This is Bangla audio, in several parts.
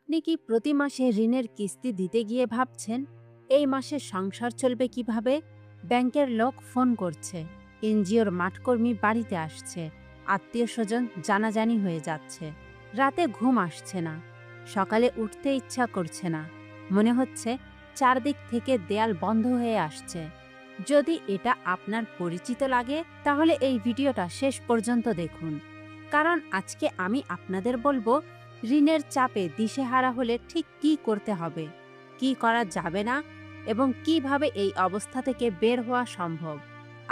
আপনি কি প্রতি মাসে ঋণের কিস্তি দিতে গিয়ে ভাবছেন এই মাসে সংসার চলবে কিভাবে? ব্যাংকের লোক ফোন করছে, এনজিওর মাঠকর্মী বাড়িতে আসছে, আত্মীয় স্বজন জানাজানি হয়ে যাচ্ছে। রাতে ঘুম আসছে না, সকালে উঠতে ইচ্ছা করছে না। মনে হচ্ছে চারদিক থেকে দেয়াল বন্ধ হয়ে আসছে। যদি এটা আপনার পরিচিত লাগে তাহলে এই ভিডিওটা শেষ পর্যন্ত দেখুন, কারণ আজকে আমি আপনাদের বলবো ঋণের চাপে দিশেহারা হলে ঠিক কী করতে হবে, কি করা যাবে না এবং কিভাবে এই অবস্থা থেকে বের হওয়া সম্ভব।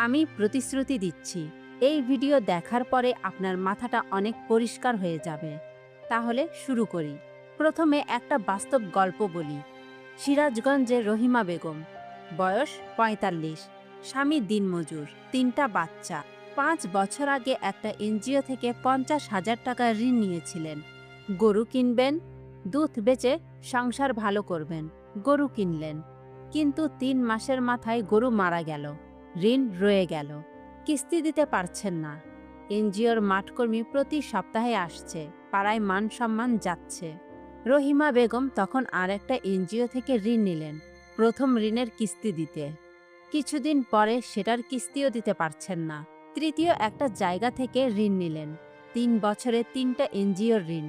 আমি প্রতিশ্রুতি দিচ্ছি এই ভিডিও দেখার পরে আপনার মাথাটা অনেক পরিষ্কার হয়ে যাবে। তাহলে শুরু করি। প্রথমে একটা বাস্তব গল্প বলি। সিরাজগঞ্জের রহিমা বেগম, বয়স ৪৫, স্বামী দিনমজুর, ৩টা বাচ্চা। ৫ বছর আগে একটা এনজিও থেকে ৫০,০০০ টাকা ঋণ নিয়েছিলেন। গরু কিনবেন, দুধ বেচে সংসার ভালো করবেন। গরু কিনলেন, কিন্তু ৩ মাসের মাথায় গরু মারা গেল, ঋণ রয়ে গেল। কিস্তি দিতে পারছেন না। এনজিওর মাঠকর্মী প্রতি সপ্তাহে আসছে, পাড়ায় মান সম্মান যাচ্ছে। রহিমা বেগম তখন আর একটা এনজিও থেকে ঋণ নিলেন, প্রথম ঋণের কিস্তি দিতে। কিছুদিন পরে সেটার কিস্তিও দিতে পারছেন না। তৃতীয় একটা জায়গা থেকে ঋণ নিলেন, ৩ বছরে ৩টা এনজিওর ঋণ,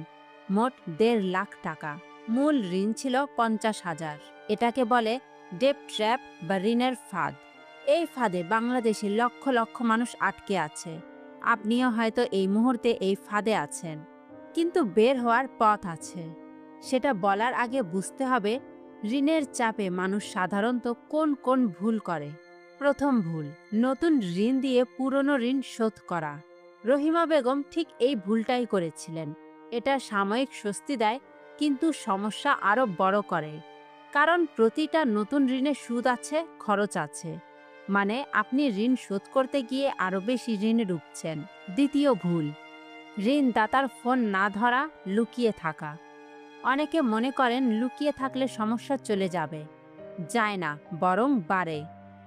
মোট ১.৫ লাখ টাকা। মূল ঋণ ছিল ৫০,০০০। এটাকে বলে ডেট ট্র্যাপ বা ঋণের ফাঁদ। এই ফাঁদে বাংলাদেশে লক্ষ লক্ষ মানুষ আটকে আছে। আপনিও হয়তো এই মুহূর্তে এই ফাঁদে আছেন, কিন্তু বের হওয়ার পথ আছে। সেটা বলার আগে বুঝতে হবে ঋণের চাপে মানুষ সাধারণত কোন কোন ভুল করে। প্রথম ভুল, নতুন ঋণ দিয়ে পুরনো ঋণ শোধ করা। রহিমা বেগম ঠিক এই ভুলটাই করেছিলেন। এটা সাময়িক স্বস্তি দেয়, কিন্তু সমস্যা আরও বড় করে। কারণ প্রতিটা নতুন ঋণে সুদ আছে, খরচ আছে। মানে আপনি ঋণ শোধ করতে গিয়ে আরও বেশি ঋণে ডুবছেন। দ্বিতীয় ভুল, ঋণদাতার ফোন না ধরা, লুকিয়ে থাকা। অনেকে মনে করেন লুকিয়ে থাকলে সমস্যা চলে যাবে। যায় না, বরং বাড়ে।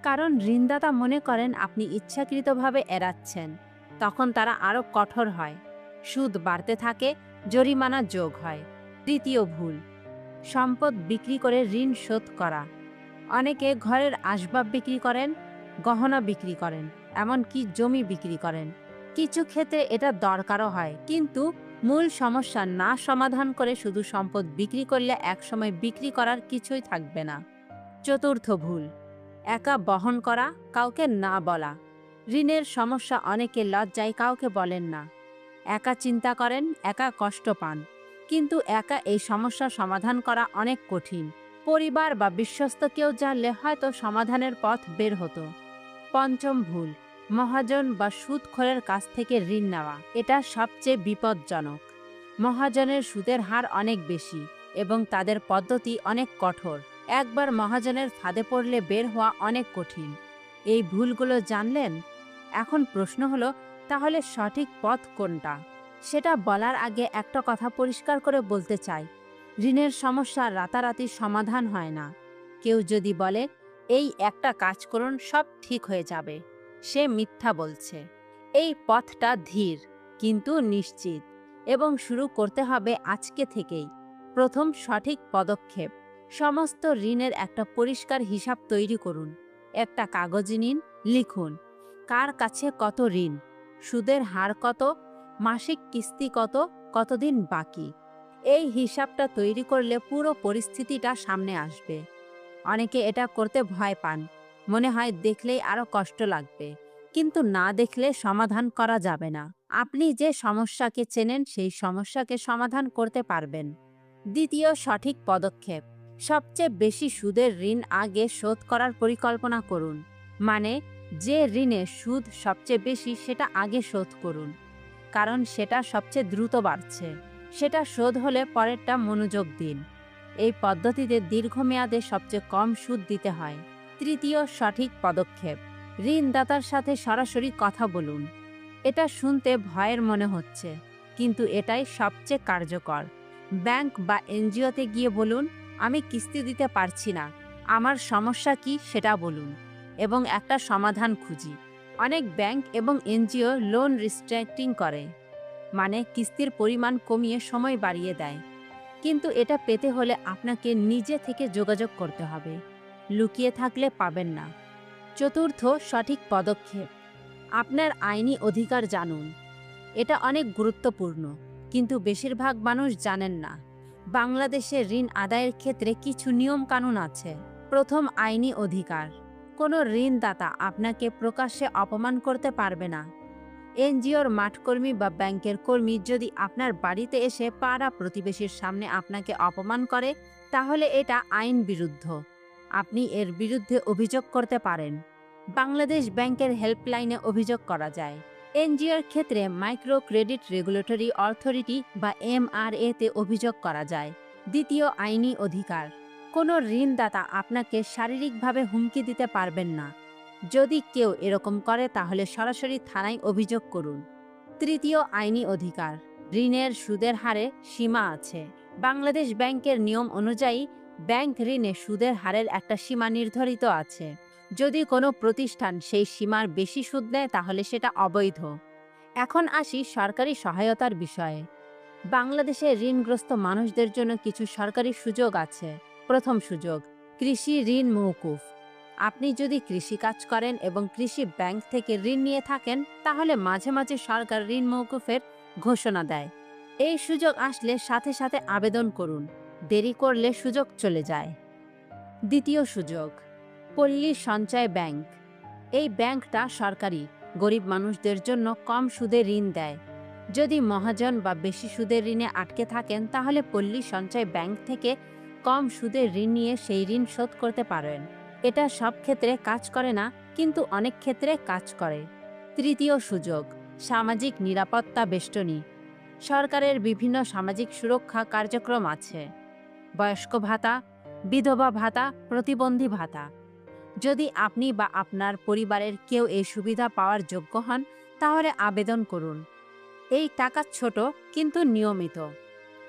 কারণ ঋণদাতা মনে করেন আপনি ইচ্ছাকৃতভাবে এড়াচ্ছেন। তখন তারা আরও কঠোর হয়, সুদ বাড়তে থাকে, জরিমানা যোগ হয়। তৃতীয় ভুল, সম্পদ বিক্রি করে ঋণ শোধ করা। অনেকে ঘরের আসবাব বিক্রি করেন, গহনা বিক্রি করেন, এমনকি জমি বিক্রি করেন। কিছু ক্ষেত্রে এটা দরকারও হয়, কিন্তু মূল সমস্যা না সমাধান করে শুধু সম্পদ বিক্রি করলে একসময় বিক্রি করার কিছুই থাকবে না। চতুর্থ ভুল, একা বহন করা, কাউকে না বলা। ঋণের সমস্যা অনেকে লজ্জায় কাউকে বলেন না। একা চিন্তা করেন, একা কষ্ট পান, কিন্তু একা এই সমস্যা সমাধান করা অনেক কঠিন। পরিবার বা বিশ্বস্ত কেউ জানলে হয়তো সমাধানের পথ বের হতো। পঞ্চম ভুল, মহাজন বা সুদখোরের কাছ থেকে ঋণ নেওয়া। এটা সবচেয়ে বিপজ্জনক। মহাজনের সুদের হার অনেক বেশি এবং তাদের পদ্ধতি অনেক কঠোর। একবার মহাজনের ফাঁদে পড়লে বের হওয়া অনেক কঠিন। এই ভুলগুলো জানলেন? এখন প্রশ্ন হলো, তাহলে সঠিক পথ কোনটা? সেটা বলার আগে একটা কথা পরিষ্কার করে বলতে চাই, ঋণের সমস্যা রাতারাতি সমাধান হয় না। কেউ যদি বলে এই একটা কাজ করুন সব ঠিক হয়ে যাবে, সে মিথ্যা বলছে। এই পথটা ধীর কিন্তু নিশ্চিত, এবং শুরু করতে হবে আজকে থেকেই। প্রথম সঠিক পদক্ষেপ, সমস্ত ঋণের একটা পরিষ্কার হিসাব তৈরি করুন। একটা কাগজ নিন, লিখুন কার কাছে কত ঋণ, সুদের হার কত, মাসিক কিস্তি কত, কতদিন বাকি। এই হিসাবটা তৈরি করলে পুরো পরিস্থিতিটা সামনে আসবে। অনেকে এটা করতে ভয় পান, মনে হয় দেখলেই আরও কষ্ট লাগবে, কিন্তু না দেখলে সমাধান করা যাবে না। আপনি যে সমস্যাকে চেনেন সেই সমস্যাকে সমাধান করতে পারবেন। দ্বিতীয় সঠিক পদক্ষেপ, সবচেয়ে বেশি সুদের ঋণ আগে শোধ করার পরিকল্পনা করুন। মানে যে ঋণে সুদ সবচেয়ে বেশি সেটা আগে শোধ করুন, কারণ সেটা সবচেয়ে দ্রুত বাড়ছে। সেটা শোধ হলে পরেরটা মনোযোগ দিন। এই পদ্ধতিতে দীর্ঘমেয়াদে সবচেয়ে কম সুদ দিতে হয়। তৃতীয় সঠিক পদক্ষেপ, ঋণদাতার সাথে সরাসরি কথা বলুন। এটা শুনতে ভয়ের মনে হচ্ছে, কিন্তু এটাই সবচেয়ে কার্যকর। ব্যাংক বা এনজিওতে গিয়ে বলুন, আমি কিস্তি দিতে পারছি না, আমার সমস্যা কি সেটা বলুন, এবং একটা সমাধান খুঁজি। অনেক ব্যাংক এবং এনজিও লোন রিস্ট্রাকচারিং করে, মানে কিস্তির পরিমাণ কমিয়ে সময় বাড়িয়ে দেয়। কিন্তু এটা পেতে হলে আপনাকে নিজে থেকে যোগাযোগ করতে হবে। লুকিয়ে থাকলে পাবেন না। চতুর্থ, সঠিক পদক্ষেপ। আপনার আইনি অধিকার জানুন। এটা অনেক গুরুত্বপূর্ণ, কিন্তু বেশিরভাগ মানুষ জানেন না। বাংলাদেশে ঋণ আদায়ের ক্ষেত্রে কিছু নিয়ম কানুন আছে। প্রথম, আইনি অধিকার। কোনো ঋণদাতা আপনাকে প্রকাশ্যে অপমান করতে পারবে না। এনজিওর মাঠকর্মী বা ব্যাংকের কর্মী যদি আপনার বাড়িতে এসে পাড়া প্রতিবেশীর সামনে আপনাকে অপমান করে, তাহলে এটা আইন বিরুদ্ধ। আপনি এর বিরুদ্ধে অভিযোগ করতে পারেন। বাংলাদেশ ব্যাংকের হেল্পলাইনে অভিযোগ করা যায়। এনজিওর ক্ষেত্রে মাইক্রো ক্রেডিট রেগুলেটরি অথরিটি বা MRA তে অভিযোগ করা যায়। দ্বিতীয়, আইনি অধিকার। কোনো ঋণদাতা আপনাকে শারীরিকভাবে হুমকি দিতে পারবেন না। যদি কেউ এরকম করে তাহলে সরাসরি থানায় অভিযোগ করুন। তৃতীয়, আইনি অধিকার। ঋণের সুদের হারে সীমা আছে। বাংলাদেশ ব্যাংকের নিয়ম অনুযায়ী ব্যাংক ঋণে সুদের হারের একটা সীমা নির্ধারিত আছে। যদি কোনো প্রতিষ্ঠান সেই সীমার বেশি সুদ নেয় তাহলে সেটা অবৈধ। এখন আসি সরকারি সহায়তার বিষয়ে। বাংলাদেশে ঋণগ্রস্ত মানুষদের জন্য কিছু সরকারি সুযোগ আছে। প্রথম সুযোগ, কৃষি ঋণ মওকুফ। আপনি যদি কৃষিকাজ করেন এবং কৃষি ব্যাংক থেকে ঋণ নিয়ে থাকেন, তাহলে মাঝে মাঝে সরকার ঋণ মওকুফের ঘোষণা দেয়। এই সুযোগ আসলে সাথে সাথে আবেদন করুন। দেরি করলে সুযোগ চলে যায়। দ্বিতীয় সুযোগ, পল্লী সঞ্চয় ব্যাংক। এই ব্যাংকটা সরকারি, গরিব মানুষদের জন্য কম সুদে ঋণ দেয়। যদি মহাজন বা বেশি সুদের ঋণে আটকে থাকেন, তাহলে পল্লী সঞ্চয় ব্যাংক থেকে কম সুদের ঋণ নিয়ে সেই ঋণ শোধ করতে পারেন। এটা সব ক্ষেত্রে কাজ করে না, কিন্তু অনেক ক্ষেত্রে কাজ করে। তৃতীয় সুযোগ, সামাজিক নিরাপত্তা বেষ্টনী। সরকারের বিভিন্ন সামাজিক সুরক্ষা কার্যক্রম আছে। বয়স্ক ভাতা, বিধবা ভাতা, প্রতিবন্ধী ভাতা। যদি আপনি বা আপনার পরিবারের কেউ এই সুবিধা পাওয়ার যোগ্য হন, তাহলে আবেদন করুন। এই টাকা ছোট কিন্তু নিয়মিত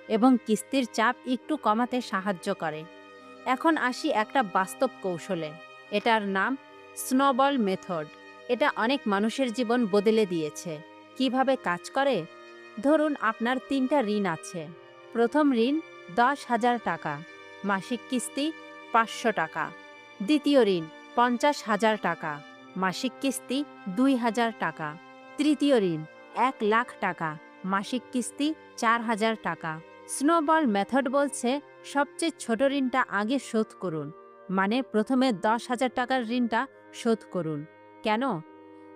এবং কিস্তির চাপ একটু কমাতে সাহায্য করে। এখন আসি একটা বাস্তব কৌশলে। এটার নাম স্নোবল মেথড। এটা অনেক মানুষের জীবন বদলে দিয়েছে। কিভাবে কাজ করে? ধরুন আপনার 3টা ঋণ আছে। প্রথম ঋণ 10,000 টাকা, মাসিক কিস্তি 500 টাকা। দ্বিতীয় ঋণ 50,000 টাকা, মাসিক কিস্তি 2,000 টাকা। তৃতীয় ঋণ 1,00,000 টাকা, মাসিক কিস্তি 4,000 টাকা। স্নোবল মেথড বলছে সবচেয়ে ছোট ঋণটা আগে শোধ করুন। মানে প্রথমে 10,000 টাকার ঋণটা শোধ করুন। কেন?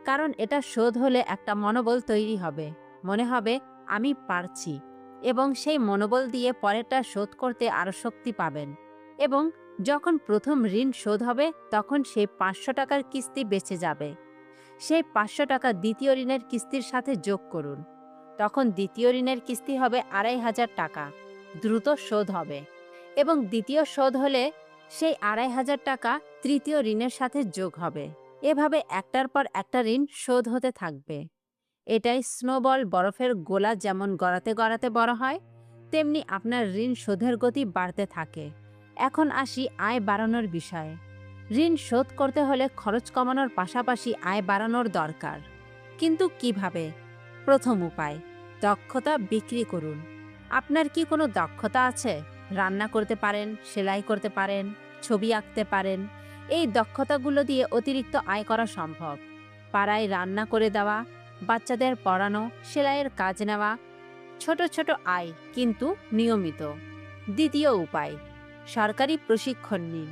কারণ এটা শোধ হলে একটা মনোবল তৈরি হবে। মনে হবে আমি পারছি, এবং সেই মনোবল দিয়ে পরেরটা শোধ করতে আরও শক্তি পাবেন। এবং যখন প্রথম ঋণ শোধ হবে, তখন সেই 500 টাকার কিস্তি বেঁচে যাবে। সেই 500 টাকা দ্বিতীয় ঋণের কিস্তির সাথে যোগ করুন। তখন দ্বিতীয় ঋণের কিস্তি হবে 2,500 টাকা। দ্রুত শোধ হবে। এবং দ্বিতীয় শোধ হলে সেই 2,500 টাকা তৃতীয় ঋণের সাথে যোগ হবে। এভাবে একটার পর একটা ঋণ শোধ হতে থাকবে। এটাই স্নোবল। বরফের গোলা যেমন গড়াতে গড়াতে বড় হয়, তেমনি আপনার ঋণ শোধের গতি বাড়তে থাকে। এখন আসি আয় বাড়ানোর বিষয়ে। ঋণ শোধ করতে হলে খরচ কমানোর পাশাপাশি আয় বাড়ানোর দরকার। কিন্তু কিভাবে? প্রথম উপায়, দক্ষতা বিক্রি করুন। আপনার কি কোনো দক্ষতা আছে? রান্না করতে পারেন, সেলাই করতে পারেন, ছবি আঁকতে পারেন। এই দক্ষতাগুলো দিয়ে অতিরিক্ত আয় করা সম্ভব। পাড়ায় রান্না করে দেওয়া, বাচ্চাদের পড়ানো, সেলাইয়ের কাজ নেওয়া। ছোট ছোট আয়, কিন্তু নিয়মিত। দ্বিতীয় উপায়, সরকারি প্রশিক্ষণ নিন।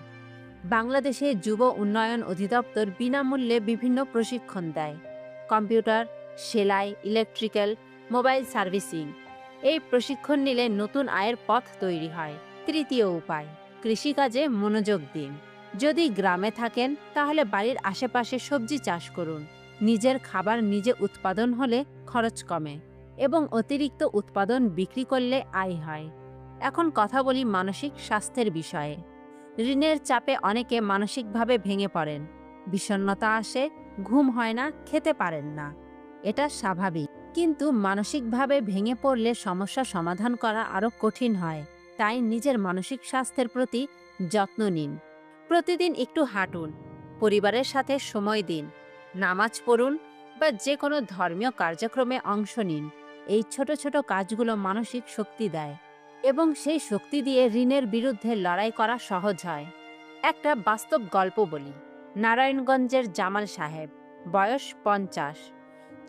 বাংলাদেশে যুব উন্নয়ন অধিদপ্তর বিনামূল্যে বিভিন্ন প্রশিক্ষণ দেয়। কম্পিউটার, সেলাই, ইলেকট্রিক্যাল, মোবাইল সার্ভিসিং। এই প্রশিক্ষণ নিলে নতুন আয়ের পথ তৈরি হয়। তৃতীয় উপায়, কৃষিকাজে মনোযোগ দিন। যদি গ্রামে থাকেন, তাহলে বাড়ির আশেপাশে সবজি চাষ করুন। নিজের খাবার নিজে উৎপাদন হলে খরচ কমে, এবং অতিরিক্ত উৎপাদন বিক্রি করলে আয় হয়। এখন কথা বলি মানসিক স্বাস্থ্যের বিষয়ে। ঋণের চাপে অনেকে মানসিকভাবে ভেঙে পড়েন। বিষণ্ণতা আসে, ঘুম হয় না, খেতে পারেন না। এটা স্বাভাবিক। কিন্তু মানসিকভাবে ভেঙে পড়লে সমস্যা সমাধান করা আরও কঠিন হয়। তাই নিজের মানসিক স্বাস্থ্যের প্রতি যত্ন নিন। প্রতিদিন একটু হাঁটুন, পরিবারের সাথে সময় দিন, নামাজ পড়ুন বা যে কোনো ধর্মীয় কার্যক্রমে অংশ নিন। এই ছোট ছোট কাজগুলো মানসিক শক্তি দেয়। এবং সেই শক্তি দিয়ে ঋণের বিরুদ্ধে লড়াই করা সহজ হয়। একটা বাস্তব গল্প বলি। নারায়ণগঞ্জের জামাল সাহেব, বয়স 50।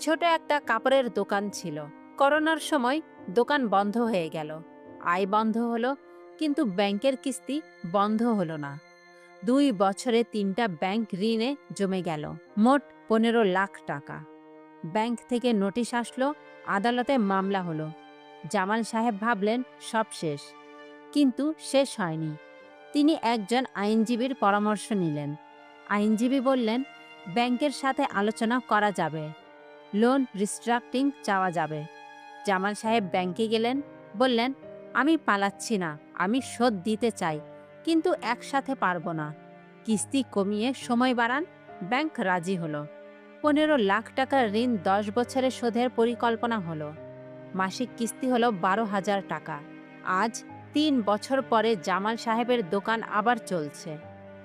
ছোট একটা কাপড়ের দোকান ছিল। করোনার সময় দোকান বন্ধ হয়ে গেল, আয় বন্ধ হলো, কিন্তু ব্যাংকের কিস্তি বন্ধ হলো না। 2 বছরে 3টা ব্যাংক ঋণে জমে গেল, মোট 15 লাখ টাকা। ব্যাংক থেকে নোটিশ আসলো, আদালতে মামলা হলো। জামাল সাহেব ভাবলেন সব শেষ, কিন্তু শেষ হয়নি। তিনি একজন আইনজীবীর পরামর্শ নিলেন। আইনজীবী বললেন, ব্যাংকের সাথে আলোচনা করা যাবে, লোন রিস্ট্রাক্টিং চাওয়া যাবে। জামাল সাহেব ব্যাংকে গেলেন, বললেন, আমি পালাচ্ছি না, আমি শোধ দিতে চাই, কিন্তু একসাথে পারবো না, কিস্তি কমিয়ে সময় বাড়ান। ব্যাংক রাজি হলো। 15 লাখ টাকার ঋণ 10 বছরে শোধের পরিকল্পনা হলো। মাসিক কিস্তি হলো 12,000 টাকা। আজ 3 বছর পরে জামাল সাহেবের দোকান আবার চলছে,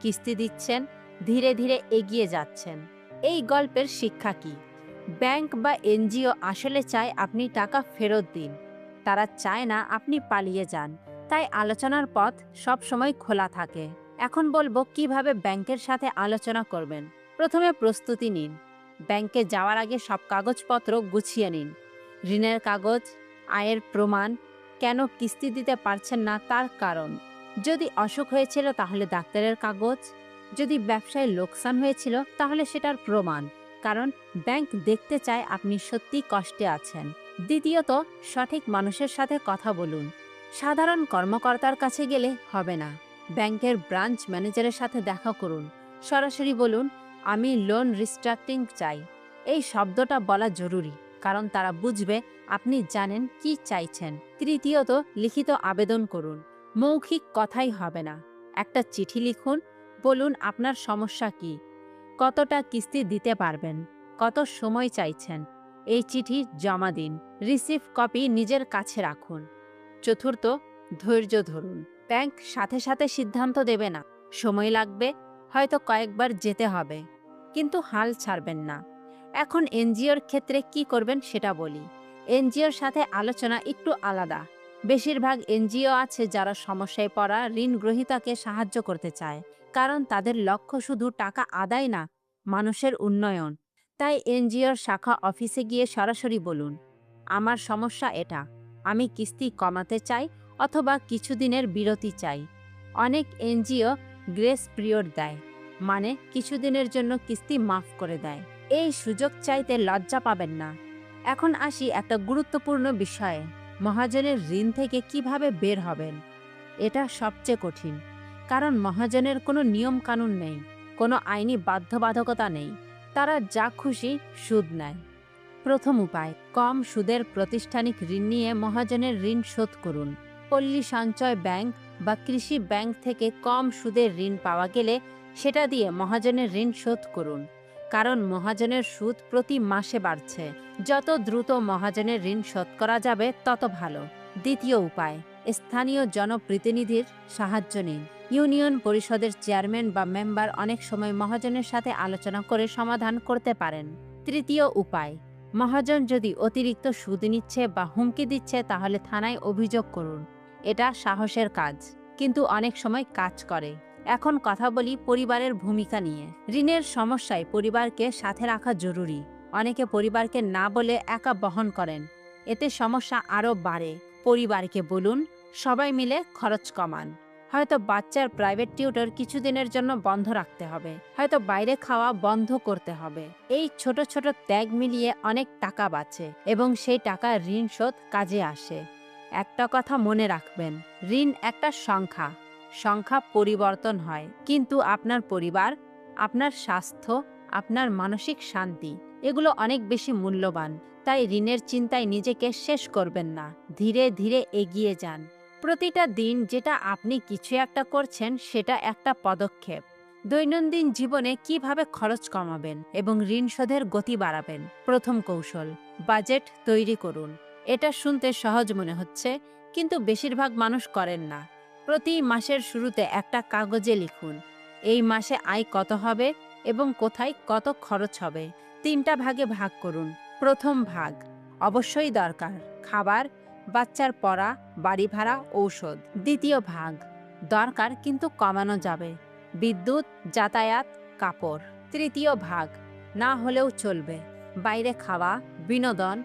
কিস্তি দিচ্ছেন, ধীরে ধীরে এগিয়ে যাচ্ছেন। এই গল্পের শিক্ষা কি? ব্যাংক বা এনজিও আসলে চায় আপনি টাকা ফেরত দিন, তারা চায় না আপনি পালিয়ে যান। তাই আলোচনার পথ সব সময় খোলা থাকে। এখন বলবো কিভাবে ব্যাংকের সাথে আলোচনা করবেন। প্রথমে প্রস্তুতি নিন। ব্যাংকে যাওয়ার আগে সব কাগজপত্র গুছিয়ে নিন। ঋণের কাগজ, আয়ের প্রমাণ, কেন কিস্তি দিতে পারছেন না তার কারণ, যদি অসুখ হয়েছিল তাহলে ডাক্তারের কাগজ, যদি ব্যবসায় লোকসান হয়েছিল তাহলে সেটার প্রমাণ, কারণ ব্যাংক দেখতে চায় আপনি সত্যি কষ্টে আছেন। দ্বিতীয়ত, সঠিক মানুষের সাথে কথা বলুন। সাধারণ কর্মকর্তার কাছে গেলে হবে না, ব্যাংকের ব্রাঞ্চ ম্যানেজারের সাথে দেখা করুন। সরাসরি বলুন, আমি লোন রিস্ট্রাক্টিং চাই। এই শব্দটা বলা জরুরি, কারণ তারা বুঝবে আপনি জানেন কি চাইছেন। তৃতীয়ত, লিখিত আবেদন করুন। মৌখিক কথাই হবে না, একটা চিঠি লিখুন। বলুন আপনার সমস্যা কি, কতটা কিস্তি দিতে পারবেন, কত সময় চাইছেন। এই চিঠি জমা দিন, রিসিভ কপি নিজের কাছে রাখুন। চতুর্থ, ধৈর্য ধরুন। ব্যাংক সাথে সাথে সিদ্ধান্ত দেবে না, সময় লাগবে, হয়তো কয়েকবার যেতে হবে, কিন্তু হাল ছাড়বেন না। এখন এনজিওর ক্ষেত্রে কি করবেন সেটা বলি। এনজিওর সাথে আলোচনা একটু আলাদা। বেশিরভাগ এনজিও আছে যারা সমস্যায় পড়া ঋণ গ্রহীতাকে সাহায্য করতে চায়, কারণ তাদের লক্ষ্য শুধু টাকা আদায় না, মানুষের উন্নয়ন। তাই এনজিওর শাখা অফিসে গিয়ে সরাসরি বলুন, আমার সমস্যা এটা, আমি কিস্তি কমাতে চাই অথবা কিছুদিনের বিরতি চাই। অনেক এনজিও গ্রেস পিরিয়ড দেয়, মানে কিছুদিনের জন্য কিস্তি মাফ করে দেয়। এই সুযোগ চাইতে লজ্জা পাবেন না। এখন আসি একটা গুরুত্বপূর্ণ বিষয়ে, মহাজনের ঋণ থেকে কিভাবে বের হবেন। এটা সবচেয়ে কঠিন, কারণ মহাজনের কোনো নিয়ম কানুন নেই, কোনো আইনি বাধ্যবাধকতা নেই, তারা যা খুশি সুদ নেয়। প্রথম উপায়, কম সুদের প্রাতিষ্ঠানিক ঋণ নিয়ে মহাজনের ঋণ শোধ করুন। পল্লী সঞ্চয় ব্যাংক বা কৃষি ব্যাংক থেকে কম সুদের ঋণ পাওয়া গেলে সেটা দিয়ে মহাজনের ঋণ শোধ করুন, কারণ মহাজনের সুদ প্রতি মাসে বাড়ছে। যত দ্রুত মহাজনের ঋণ শোধ করা যাবে তত ভালো। দ্বিতীয় উপায়, স্থানীয় জনপ্রতিনিধির সাহায্য নিন। ইউনিয়ন পরিষদের চেয়ারম্যান বা মেম্বার অনেক সময় মহাজনের সাথে আলোচনা করে সমাধান করতে পারেন। তৃতীয় উপায়, মহাজন যদি অতিরিক্ত সুদ নিচ্ছে বা হুমকি দিচ্ছে তাহলে থানায় অভিযোগ করুন। এটা সাহসের কাজ, কিন্তু অনেক সময় কাজ করে। এখন কথা বলি পরিবারের ভূমিকা নিয়ে। ঋণের সমস্যায় পরিবারকে সাথে রাখা জরুরি। অনেকে পরিবারকে না বলে একা বহন করেন, এতে সমস্যা আরও বাড়ে। পরিবারকে বলুন, সবাই মিলে খরচ কমান। হয়তো বাচ্চার প্রাইভেট টিউটর কিছুদিনের জন্য বন্ধ রাখতে হবে, হয়তো বাইরে খাওয়া বন্ধ করতে হবে। এই ছোট ছোট ত্যাগ মিলিয়ে অনেক টাকা বাঁচে এবং সেই টাকা ঋণ শোধ কাজে আসে। একটা কথা মনে রাখবেন, ঋণ একটা সংখ্যা, সংখ্যা পরিবর্তন হয়, কিন্তু আপনার পরিবার, আপনার স্বাস্থ্য, আপনার মানসিক শান্তি, এগুলো অনেক বেশি মূল্যবান। তাই ঋণের চিন্তায় নিজেকে শেষ করবেন না, ধীরে ধীরে এগিয়ে যান। প্রতিটা দিন যেটা আপনি কিছু একটা করছেন সেটা একটা পদক্ষেপ। দৈনন্দিন জীবনে কিভাবে খরচ কমাবেন এবং ঋণ শোধের গতি বাড়াবেন। প্রথম কৌশল, বাজেট তৈরি করুন। এটা শুনতে সহজ মনে হচ্ছে, কিন্তু বেশিরভাগ মানুষ করেন না। প্রতি মাসের শুরুতে একটা কাগজে লিখুন, এই মাসে আয় কত হবে এবং কোথায় কত খরচ হবে। 3টা ভাগে ভাগ করুন। প্রথম ভাগ, অবশ্যই দরকার, খাবার, বাচ্চার পড়া, বাড়ি ভাড়া, ঔষধ। দ্বিতীয় ভাগ, দরকার কিন্তু কমানো যাবে, বিদ্যুৎ, যাতায়াত, কাপড়। তৃতীয় ভাগ, না হলেও চলবে, বাইরে খাওয়া, বিনোদন,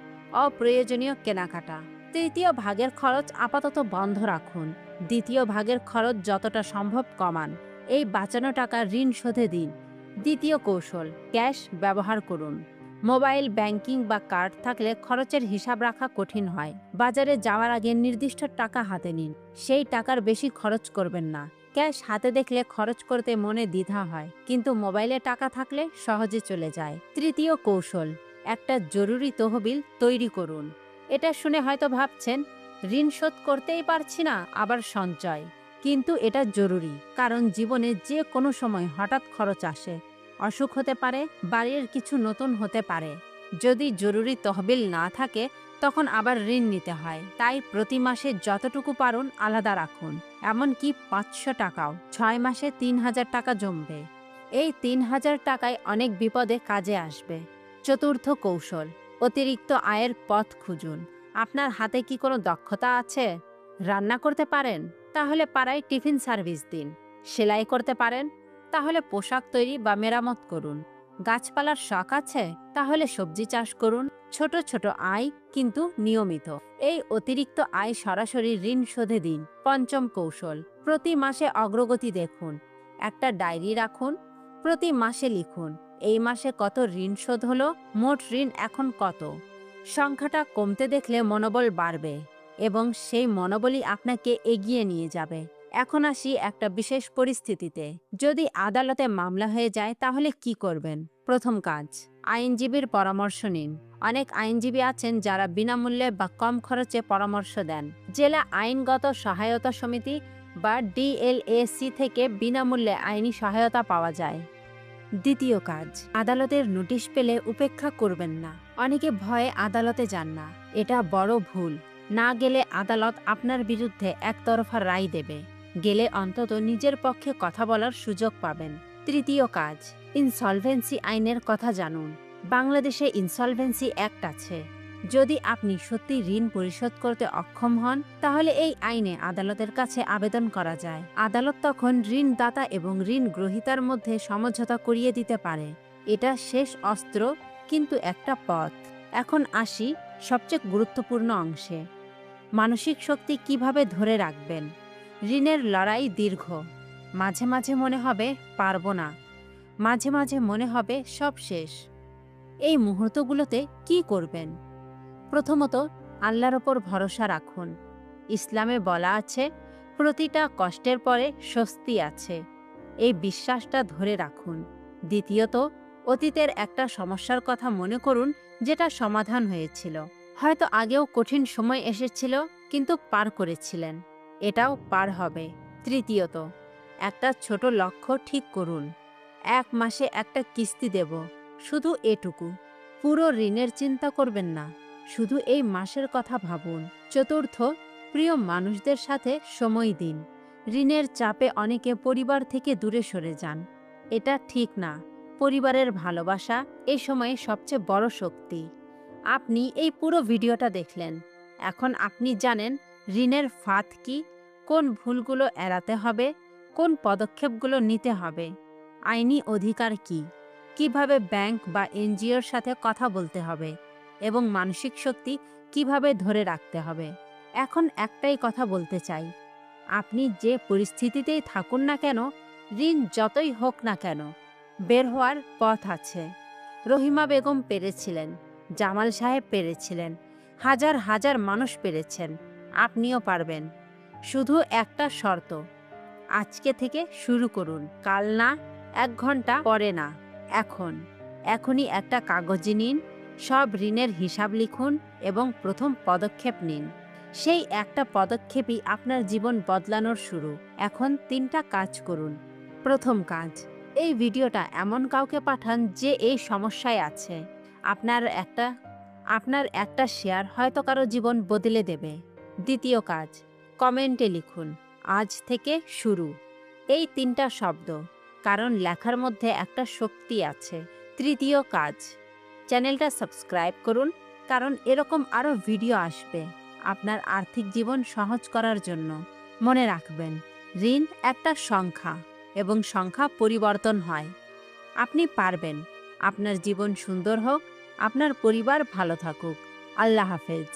অপ্রয়োজনীয় কেনাকাটা। তৃতীয় ভাগের খরচ আপাতত বন্ধ রাখুন, দ্বিতীয় ভাগের খরচ যতটা সম্ভব কমান। এই বাঁচানো টাকা ঋণ শোধে দিন। দ্বিতীয় কৌশল, ক্যাশ ব্যবহার করুন। মোবাইল ব্যাংকিং বা কার্ড থাকলে খরচের হিসাব রাখা কঠিন হয়। বাজারে যাওয়ার আগে নির্দিষ্ট টাকা হাতে নিন, সেই টাকার বেশি খরচ করবেন না। ক্যাশ হাতে দেখলে খরচ করতে মনে দ্বিধা হয়, কিন্তু মোবাইলে টাকা থাকলে সহজে চলে যায়। তৃতীয় কৌশল, একটা জরুরি তহবিল তৈরি করুন। এটা শুনে হয়তো ভাবছেন, ঋণ শোধ করতেই পারছি না, আবার সঞ্চয়। কিন্তু এটা জরুরি, কারণ জীবনে যে কোনো সময় হঠাৎ খরচ আসে, অসুখ হতে পারে, বাড়ির কিছু নতুন হতে পারে। যদি জরুরি তহবিল না থাকে তখন আবার ঋণ নিতে হয়। তাই প্রতি মাসে যতটুকু পারুন আলাদা রাখুন, এমনকি 500 টাকাও। 6 মাসে 3000 টাকা জমবে। এই 3000 টাকায় অনেক বিপদে কাজে আসবে। চতুর্থ কৌশল, অতিরিক্ত আয়ের পথ খুঁজুন। আপনার হাতে কি কোনো দক্ষতা আছে? রান্না করতে পারেন? তাহলে পাড়ায় টিফিন সার্ভিস দিন। সেলাই করতে পারেন? তাহলে পোশাক তৈরি বা মেরামত করুন। গাছপালার শখ আছে? তাহলে সবজি চাষ করুন। ছোট ছোট আয়, কিন্তু নিয়মিত। এই অতিরিক্ত আয় সরাসরি ঋণ শোধে দিন। পঞ্চম কৌশল, প্রতি মাসে অগ্রগতি দেখুন। একটা ডায়েরি রাখুন, প্রতি মাসে লিখুন, এই মাসে কত ঋণ শোধ হলো, মোট ঋণ এখন কত। সংখ্যাটা কমতে দেখলে মনোবল বাড়বে এবং সেই মনোবলই আপনাকে এগিয়ে নিয়ে যাবে। এখন আসি একটা বিশেষ পরিস্থিতিতে। যদি আদালতে মামলা হয়ে যায় তাহলে কি করবেন? প্রথম কাজ, আইনজীবীর পরামর্শ নিন। অনেক আইনজীবী আছেন যারা বিনামূল্যে বা কম খরচে পরামর্শ দেন। জেলা আইনগত সহায়তা সমিতি বা ডিএলএসি থেকে বিনামূল্যে আইনি সহায়তা পাওয়া যায়। দ্বিতীয় কাজ, আদালতের নোটিশ পেলে উপেক্ষা করবেন না। অনেকে ভয়ে আদালতে যান না, এটা বড় ভুল। না গেলে আদালত আপনার বিরুদ্ধে একতরফা রায় দেবে, গেলে অন্তত নিজের পক্ষে কথা বলার সুযোগ পাবেন। তৃতীয় কাজ, ইনসলভেন্সি আইনের কথা জানুন। বাংলাদেশে ইনসলভেন্সি অ্যাক্ট আছে। যদি আপনি সত্যি ঋণ পরিশোধ করতে অক্ষম হন তাহলে এই আইনে আদালতের কাছে আবেদন করা যায়। আদালত তখন ঋণদাতা এবং ঋণ গ্রহীতার মধ্যে সমঝোতা করিয়ে দিতে পারে। এটা শেষ অস্ত্র, কিন্তু একটা পথ। এখন আসি সবচেয়ে গুরুত্বপূর্ণ অংশে, মানসিক শক্তি কিভাবে ধরে রাখবেন। ঋণের লড়াই দীর্ঘ। মাঝে মাঝে মনে হবে পারবো না, মাঝে মাঝে মনে হবে সব শেষ। এই মুহূর্তগুলোতে কি করবেন? প্রথমত, আল্লাহর ওপর ভরসা রাখুন। ইসলামে বলা আছে, প্রতিটা কষ্টের পরে স্বস্তি আছে। এই বিশ্বাসটা ধরে রাখুন। দ্বিতীয়ত, অতীতের একটা সমস্যার কথা মনে করুন যেটা সমাধান হয়েছিল। হয়তো আগেও কঠিন সময় এসেছিল, কিন্তু পার করেছিলেন, এটাও পার হবে। তৃতীয়ত, একটা ছোট লক্ষ্য ঠিক করুন। 1 মাসে একটা কিস্তি দেব, শুধু এটুকু। পুরো ঋণের চিন্তা করবেন না, শুধু এই মাসের কথা ভাবুন। চতুর্থ, প্রিয় মানুষদের সাথে সময় দিন। ঋণের চাপে অনেকে পরিবার থেকে দূরে সরে যান, এটা ঠিক না। পরিবারের ভালোবাসা এই সময়ে সবচেয়ে বড় শক্তি। আপনি এই পুরো ভিডিওটা দেখলেন, এখন আপনি জানেন ঋণের ফাঁদ কি, কোন ভুলগুলো এড়াতে হবে, কোন পদক্ষেপগুলো নিতে হবে, আইনি অধিকার কি, কিভাবে ব্যাংক বা এনজিওর সাথে কথা বলতে হবে, এবং মানসিক শক্তি কিভাবে ধরে রাখতে হবে। এখন একটাই কথা বলতে চাই, আপনি যে পরিস্থিতিতেই থাকুন না কেন, ঋণ যতই হোক না কেন, বের হওয়ার পথ আছে। রহিমা বেগম পেরেছিলেন, জামাল সাহেব পেরেছিলেন, হাজার হাজার মানুষ পেরেছেন, আপনিও পারবেন। শুধু একটা শর্ত, আজকে থেকে শুরু করুন। কাল না, 1 ঘন্টা পরে না, এখন। এখনই একটা কাগজে নিন, সব ঋণের হিসাব লিখুন এবং প্রথম পদক্ষেপ নিন। সেই একটা পদক্ষেপই আপনার জীবন বদলানোর শুরু। এখন 3টা কাজ করুন। প্রথম কাজ, এই ভিডিওটা এমন কাউকে পাঠান যে এই সমস্যায় আছে। আপনার একটা শেয়ার হয়তো কারো জীবন বদলে দেবে। দ্বিতীয় কাজ, কমেন্টে লিখুন, আজ থেকে শুরু, এই 3টা শব্দ, কারণ লেখার মধ্যে একটা শক্তি আছে। তৃতীয় কাজ, চ্যানেলটা সাবস্ক্রাইব করুন, কারণ এরকম আরও ভিডিও আসবে। আপনার আর্থিক জীবন সহজ করার জন্য। মনে রাখবেন, ঋণ একটা সংখ্যা এবং সংখ্যা পরিবর্তন হয়। আপনি পারবেন। আপনার জীবন সুন্দর হোক, আপনার পরিবার ভালো থাকুক। আল্লাহ হাফেজ।